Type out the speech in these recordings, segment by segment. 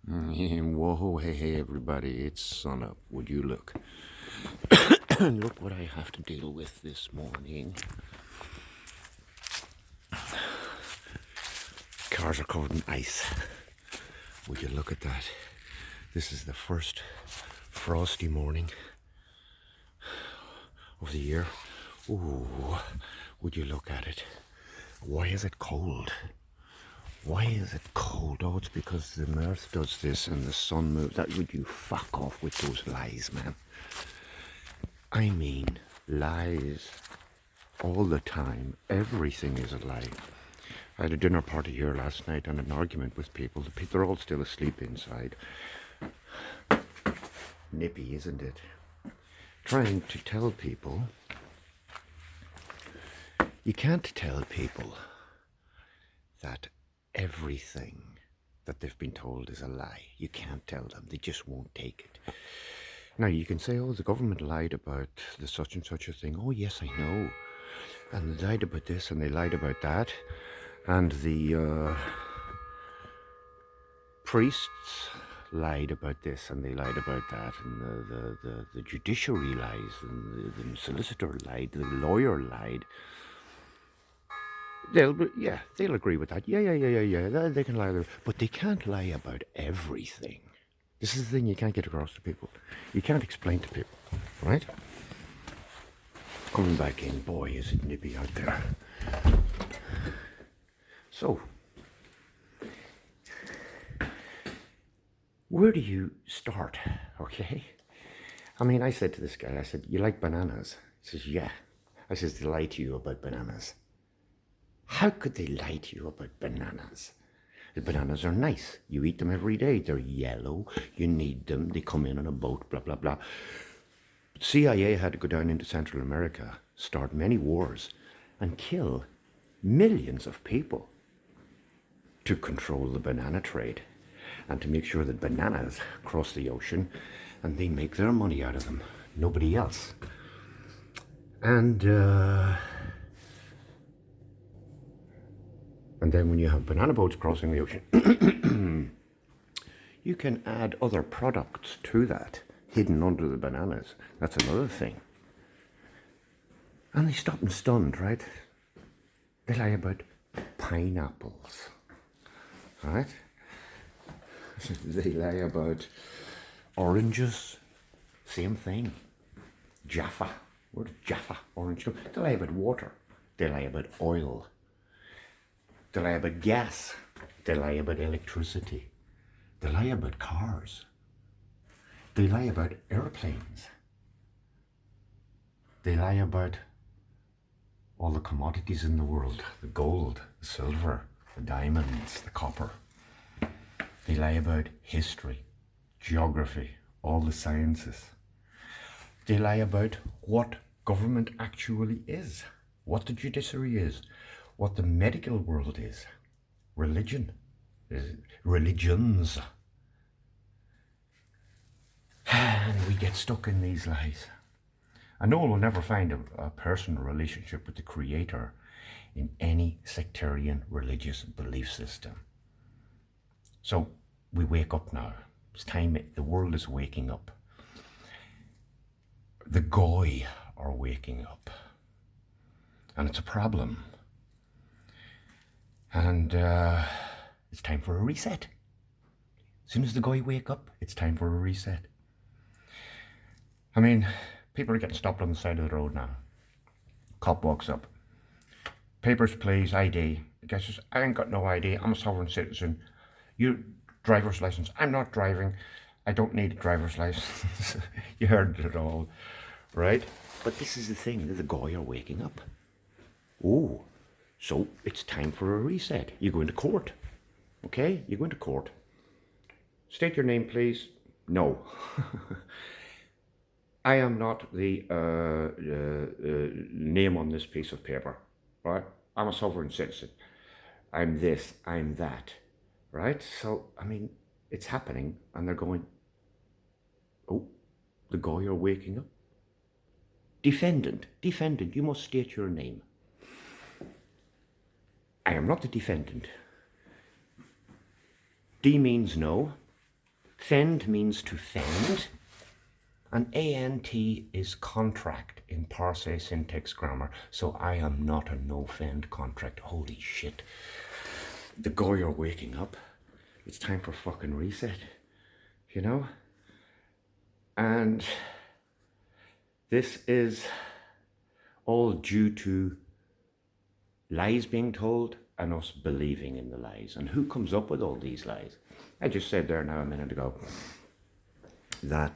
Whoa, hey, everybody, it's sunup. Would you look? Look what I have to deal with this morning. Cars are covered in ice. Would you look at that? This is the first frosty morning of the year. Ooh, would you look at it? Why is it cold? Why is it cold? Oh, it's because the earth does this and the sun moves. That would you fuck off with those lies, man. I mean, lies all the time. Everything is a lie. I had a dinner party here last night and an argument with people. They're all still asleep inside. Nippy, isn't it? Trying to tell people. You can't tell people that everything that they've been told is a lie. You can't tell them. They just won't take it. Now, you can say, oh, the government lied about the such and such a thing. Oh, yes, I know. And they lied about this and they lied about that. And the priests lied about this and they lied about that. And the judiciary lies. And the solicitor lied. The lawyer lied. They'll agree with that. Yeah. They can lie there. But they can't lie about everything. This is the thing you can't get across to people. You can't explain to people, right? Coming back in, boy, is it nippy out there. So, where do you start, okay? I mean, I said to this guy, I said, you like bananas? He says, yeah. I says, they lie to you about bananas. How could they lie to you about bananas? The bananas are nice. You eat them every day. They're yellow. You need them. They come in on a boat, blah, blah, blah. But CIA had to go down into Central America, start many wars, and kill millions of people to control the banana trade and to make sure that bananas cross the ocean and they make their money out of them. Nobody else. And then when you have banana boats crossing the ocean, you can add other products to that, hidden under the bananas. That's another thing. And they stop and stunned, right? They lie about pineapples, right? They lie about oranges, same thing. Jaffa, where did Jaffa orange come? They lie about water. They lie about oil. They lie about gas. They lie about electricity. They lie about cars. They lie about airplanes. They lie about all the commodities in the world, the gold, the silver, the diamonds, the copper. They lie about history, geography, all the sciences. They lie about what government actually is, what the judiciary is, what the medical world is, religions. And we get stuck in these lies. And no one will never find a personal relationship with the Creator in any sectarian religious belief system. So we wake up now. It's time, the world is waking up. The Goy are waking up. And it's a problem. And it's time for a reset. As soon as the Goy wake up, it's time for a reset. I mean, people are getting stopped on the side of the road now. Cop walks up. Papers, please, ID. The guy says, I ain't got no ID. I'm a sovereign citizen. You, driver's license. I'm not driving. I don't need a driver's license. You heard it all, right? But this is the thing, the Goy are waking up. Oh, so it's time for a reset. You go into court, okay? You go into court. State your name, please. No. I am not the name on this piece of paper, right? I'm a sovereign citizen. I'm this, I'm that, right? So, I mean, it's happening, and they're going, oh, the Goy are waking up. Defendant, you must state your name. I am not the defendant. D means no. Fend means to fend, and ANT is contract in Parse syntax grammar. So I am not a no-fend contract. Holy shit. The guy are waking up. It's time for fucking reset, you know? And this is all due to lies being told and us believing in the lies. And who comes up with all these lies? I just said there now a minute ago that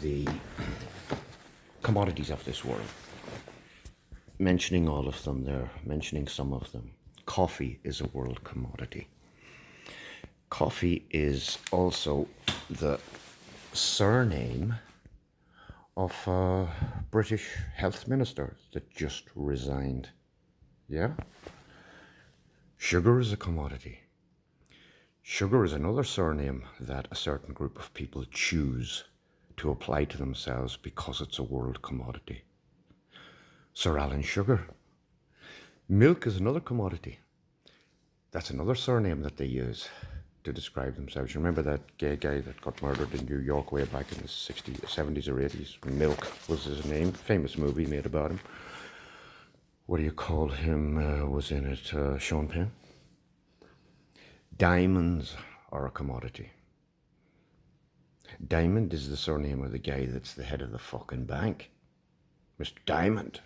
the commodities of this world, mentioning all of them there, mentioning some of them. Coffee is a world commodity. Coffee is also the surname of a British health minister that just resigned. Yeah? Sugar is a commodity. Sugar is another surname that a certain group of people choose to apply to themselves because it's a world commodity. Sir Alan Sugar. Milk is another commodity. That's another surname that they use to describe themselves. You remember that gay guy that got murdered in New York way back in the 60s, 70s or 80s? Milk was his name. Famous movie made about him. What do you call him? Was in it Sean Penn? Diamonds are a commodity. Diamond is the surname of the guy that's the head of the fucking bank. Mr. Diamond.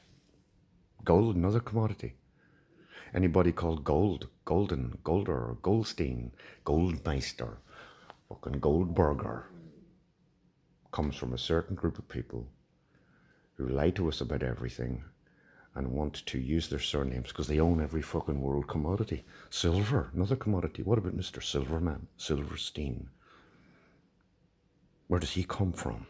Gold, another commodity. Anybody called Gold, Golden, Golder, Goldstein, Goldmeister, fucking Goldberger, comes from a certain group of people who lie to us about everything and want to use their surnames because they own every fucking world commodity. Silver, another commodity. What about Mr. Silverman, Silverstein? Where does he come from?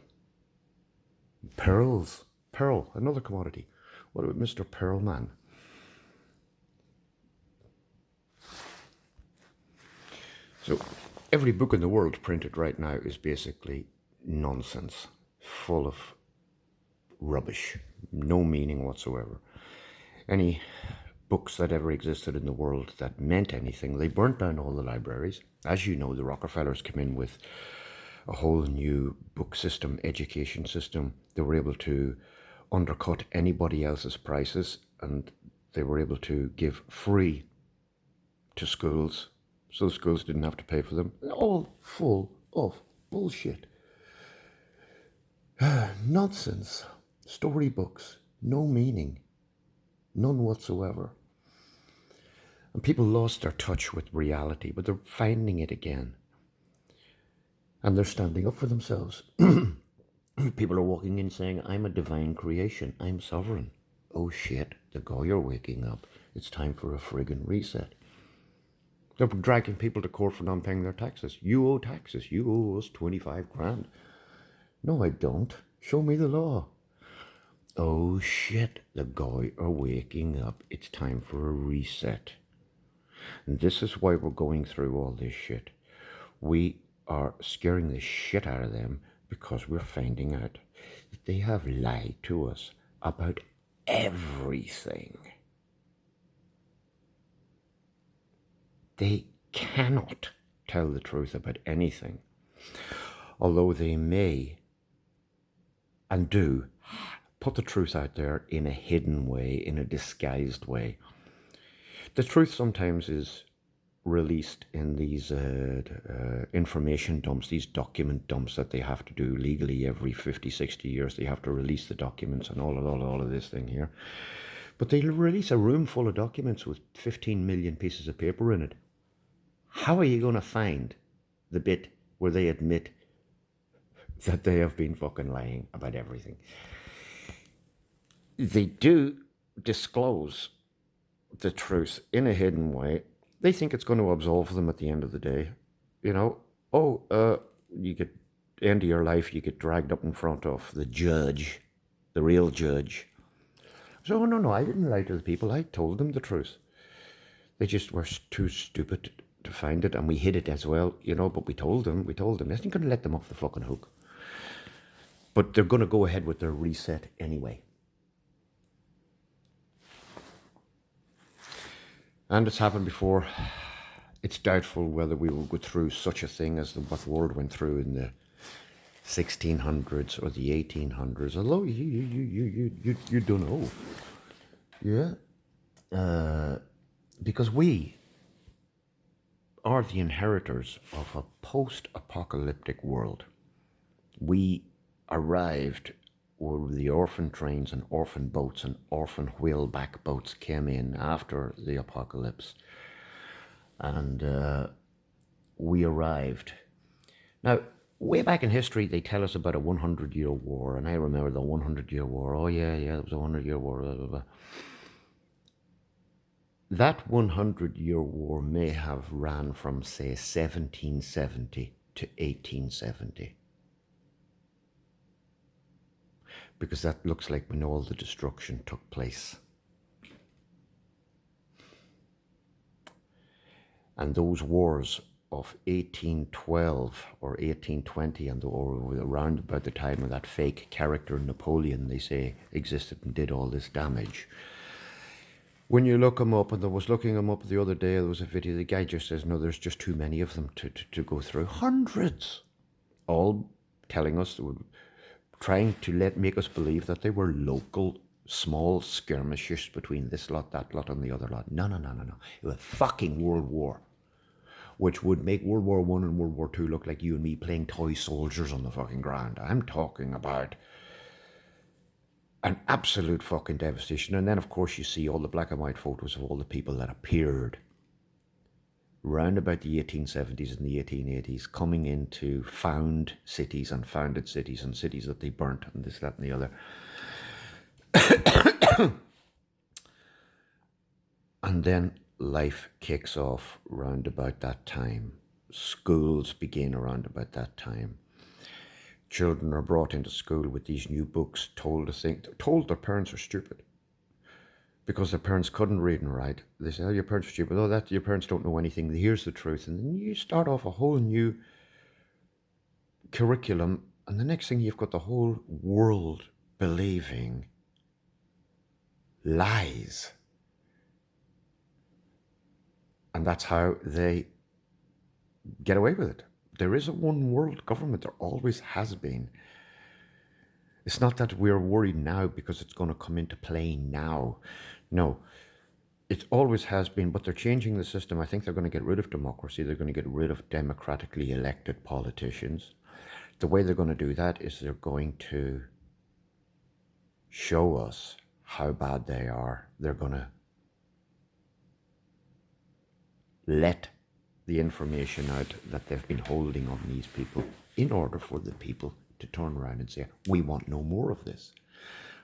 Pearls, pearl, another commodity. What about Mr. Pearlman? So every book in the world printed right now is basically nonsense, full of rubbish, no meaning whatsoever. Any books that ever existed in the world that meant anything, they burnt down all the libraries. As you know, the Rockefellers came in with a whole new book system, education system. They were able to undercut anybody else's prices, and they were able to give free to schools, so the schools didn't have to pay for them. All full of bullshit. Nonsense. Storybooks. No meaning. None whatsoever. And people lost their touch with reality, but they're finding it again. And they're standing up for themselves. People are walking in saying, I'm a divine creation. I'm sovereign. Oh shit, the guy are waking up. It's time for a friggin' reset. They're dragging people to court for not paying their taxes. You owe taxes. You owe us 25 grand. No, I don't. Show me the law. Oh shit, the guy are waking up. It's time for a reset. And this is why we're going through all this shit. We are scaring the shit out of them because we're finding out that they have lied to us about everything. They cannot tell the truth about anything, although they may and do put the truth out there in a hidden way, in a disguised way. The truth sometimes is released in these information dumps, these document dumps that they have to do legally every 50, 60 years. They have to release the documents and all of this thing here. But they'll release a room full of documents with 15 million pieces of paper in it. How are you going to find the bit where they admit that they have been fucking lying about everything? They do disclose the truth in a hidden way. They think it's going to absolve them at the end of the day. You know, you get, end of your life, you get dragged up in front of the judge, the real judge. So, no, I didn't lie to the people. I told them the truth. They just were too stupid to find it, and we hid it as well, you know, but we told them. That's not going to let them off the fucking hook. But they're going to go ahead with their reset anyway. And it's happened before. It's doubtful whether we will go through such a thing as what the world went through in the 1600s or the 1800s. Although you don't know, yeah, because we are the inheritors of a post-apocalyptic world. We arrived where the orphan trains and orphan boats and orphan whaleback boats came in after the apocalypse. And we arrived. Now, way back in history, they tell us about a 100-year war, and I remember the 100-year war. Oh, yeah, it was a 100-year war. Blah, blah, blah. That 100-year war may have ran from, say, 1770 to 1870. Because that looks like when all the destruction took place. And those wars of 1812 or 1820 and or around about the time of that fake character Napoleon, they say, existed and did all this damage. When you look them up, and I was looking them up the other day, there was a video, the guy just says, no, there's just too many of them to go through. Hundreds. All telling us, trying to make us believe that they were local, small skirmishes between this lot, that lot, and the other lot. No. It was a fucking World War, which would make World War I and World War II look like you and me playing toy soldiers on the fucking ground. I'm talking about an absolute fucking devastation. And then, of course, you see all the black and white photos of all the people that appeared round about the 1870s and the 1880s, coming into found cities and founded cities and cities that they burnt and this, that, and the other. And then life kicks off round about that time. Schools begin around about that time. Children are brought into school with these new books, told their parents are stupid. Because their parents couldn't read and write. They say, oh, your parents are stupid. Oh, that your parents don't know anything. Here's the truth. And then you start off a whole new curriculum. And the next thing, you've got the whole world believing lies. And that's how they get away with it. There is a one world government. There always has been. It's not that we're worried now because it's going to come into play now. No, it always has been, but they're changing the system. I think they're going to get rid of democracy. They're going to get rid of democratically elected politicians. The way they're going to do that is they're going to show us how bad they are. They're going to let the information out that they've been holding on these people in order for the people to turn around and say, we want no more of this.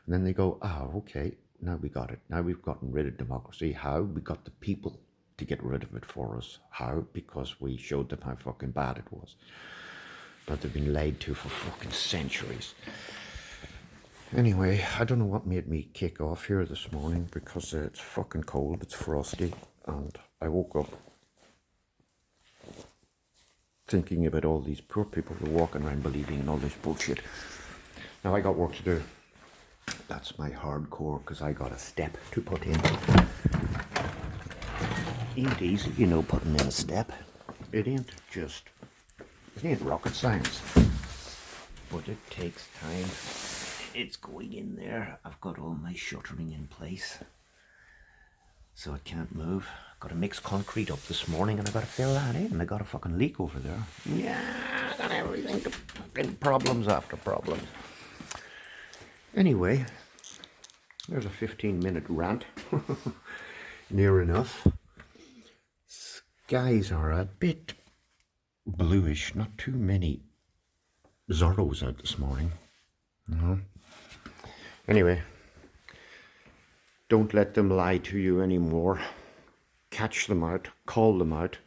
And then they go, okay, now we got it. Now we've gotten rid of democracy. How? We got the people to get rid of it for us. How? Because we showed them how fucking bad it was. That they've been lied to for fucking centuries. Anyway, I don't know what made me kick off here this morning because it's fucking cold, it's frosty, and I woke up thinking about all these poor people who are walking around believing in all this bullshit. Now I got work to do. That's my hardcore, because I got a step to put in. Ain't easy, putting in a step. It ain't rocket science. But it takes time. It's going in there. I've got all my shuttering in place, so it can't move. Got to mix concrete up this morning, and I got to fill that in. I got a fucking leak over there. Yeah, I got everything to fucking problems after problems. Anyway, there's a 15-minute rant. Near enough. Skies are a bit bluish. Not too many Zorros out this morning. Anyway, don't let them lie to you anymore. Catch them out, call them out.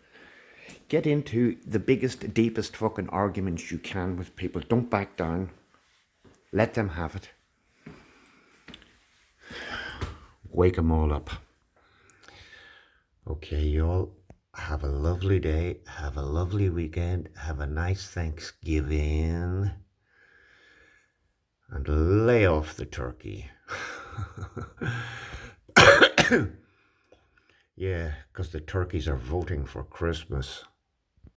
Get into the biggest, deepest fucking arguments you can with people. Don't back down. Let them have it. Wake them all up. Okay, y'all. Have a lovely day. Have a lovely weekend. Have a nice Thanksgiving. And lay off the turkey. Yeah, because the turkeys are voting for Christmas.